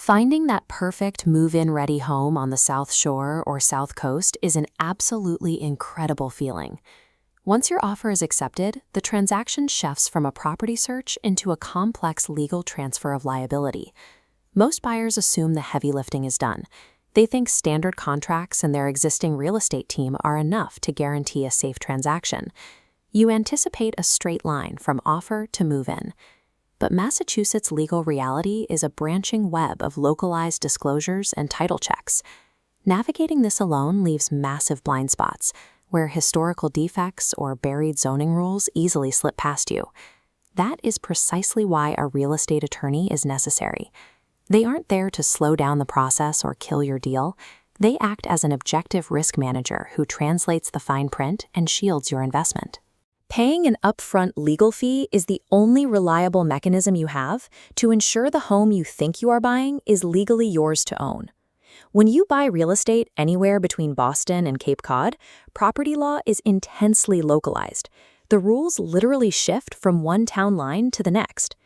Finding that perfect move-in ready home on the South Shore or South Coast is an absolutely incredible feeling. Once your offer is accepted, the transaction shifts from a property search into a complex legal transfer of liability. Most buyers assume the heavy lifting is done. They think standard contracts and their existing real estate team are enough to guarantee a safe transaction. You anticipate a straight line from offer to move-in. But Massachusetts' legal reality is a branching web of localized disclosures and title checks. Navigating this alone leaves massive blind spots, where historical defects or buried zoning rules easily slip past you. That is precisely why a real estate attorney is necessary. They aren't there to slow down the process or kill your deal. They act as an objective risk manager who translates the fine print and shields your investment. Paying an upfront legal fee is the only reliable mechanism you have to ensure the home you think you are buying is legally yours to own. When you buy real estate anywhere between Boston and Cape Cod, property law is intensely localized. The rules literally shift from one town line to the next.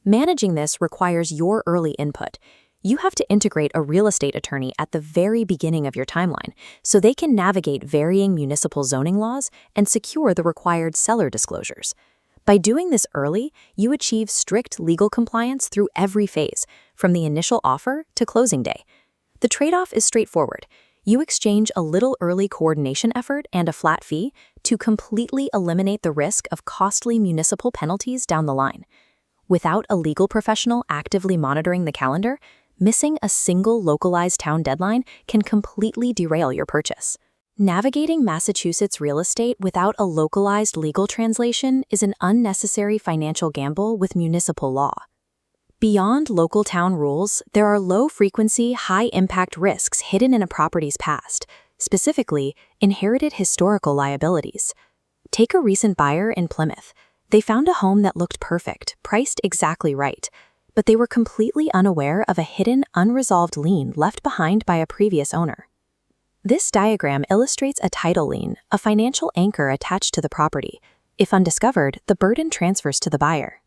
Managing this requires your early input. You have to integrate a real estate attorney at the very beginning of your timeline so they can navigate varying municipal zoning laws and secure the required seller disclosures. By doing this early, you achieve strict legal compliance through every phase, from the initial offer to closing day. The trade-off is straightforward. You exchange a little early coordination effort and a flat fee to completely eliminate the risk of costly municipal penalties down the line. Without a legal professional actively monitoring the calendar, missing a single localized town deadline can completely derail your purchase. Navigating Massachusetts real estate without a localized legal translation is an unnecessary financial gamble with municipal law. Beyond local town rules, there are low-frequency, high-impact risks hidden in a property's past, specifically inherited historical liabilities. Take a recent buyer in Plymouth. They found a home that looked perfect, priced exactly right, but they were completely unaware of a hidden, unresolved lien left behind by a previous owner. This diagram illustrates a title lien, a financial anchor attached to the property. If undiscovered, the burden transfers to the buyer.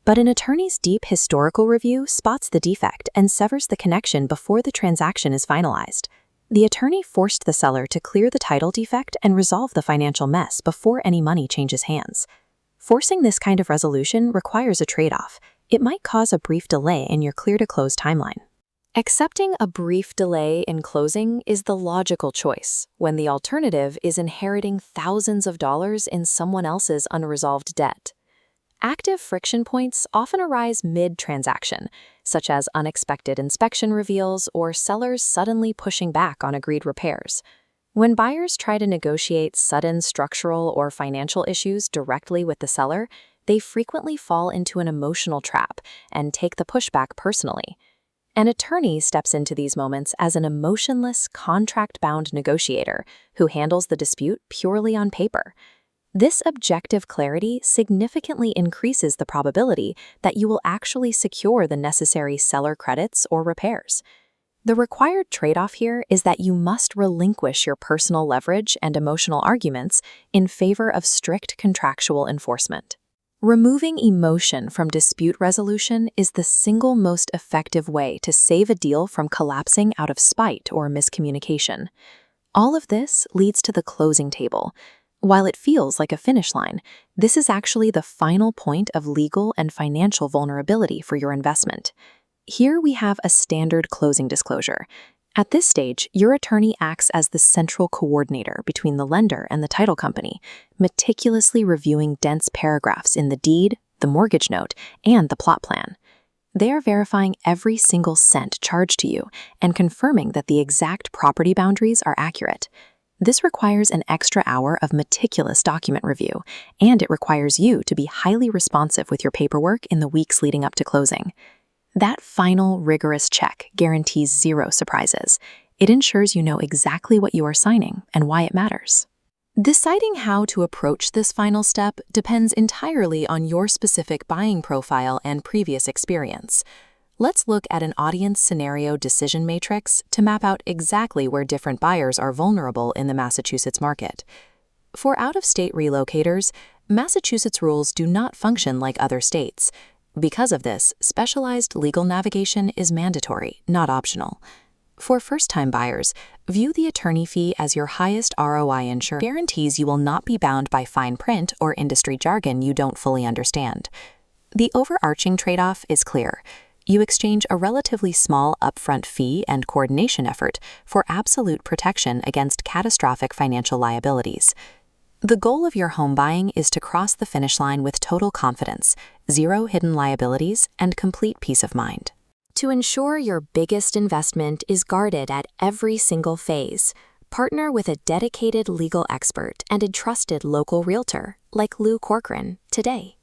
But an attorney's deep historical review spots the defect and severs the connection before the transaction is finalized. The attorney forced the seller to clear the title defect and resolve the financial mess before any money changes hands. Forcing this kind of resolution requires a trade-off. It might cause a brief delay in your clear-to-close timeline. Accepting a brief delay in closing is the logical choice, when the alternative is inheriting thousands of dollars in someone else's unresolved debt. Active friction points often arise mid-transaction, such as unexpected inspection reveals or sellers suddenly pushing back on agreed repairs. When buyers try to negotiate sudden structural or financial issues directly with the seller, they frequently fall into an emotional trap and take the pushback personally. An attorney steps into these moments as an emotionless, contract-bound negotiator who handles the dispute purely on paper. This objective clarity significantly increases the probability that you will actually secure the necessary seller credits or repairs. The required trade-off here is that you must relinquish your personal leverage and emotional arguments in favor of strict contractual enforcement. Removing emotion from dispute resolution is the single most effective way to save a deal from collapsing out of spite or miscommunication. All of this leads to the closing table. While it feels like a finish line, this is actually the final point of legal and financial vulnerability for your investment. Here we have a standard closing disclosure. At this stage, your attorney acts as the central coordinator between the lender and the title company, meticulously reviewing dense paragraphs in the deed, the mortgage note, and the plot plan. They are verifying every single cent charged to you and confirming that the exact property boundaries are accurate. This requires an extra hour of meticulous document review, and it requires you to be highly responsive with your paperwork in the weeks leading up to closing. That final, rigorous check guarantees zero surprises. It ensures you know exactly what you are signing and why it matters. Deciding how to approach this final step depends entirely on your specific buying profile and previous experience. Let's look at an audience scenario decision matrix to map out exactly where different buyers are vulnerable in the Massachusetts market. For out-of-state relocators, Massachusetts rules do not function like other states. Because of this, specialized legal navigation is mandatory, not optional. For first-time buyers, view the attorney fee as your highest ROI insurance. Guarantees you will not be bound by fine print or industry jargon you don't fully understand. The overarching trade-off is clear. You exchange a relatively small upfront fee and coordination effort for absolute protection against catastrophic financial liabilities. The goal of your home buying is to cross the finish line with total confidence, zero hidden liabilities, and complete peace of mind. To ensure your biggest investment is guarded at every single phase, partner with a dedicated legal expert and a trusted local realtor like Corcoran today.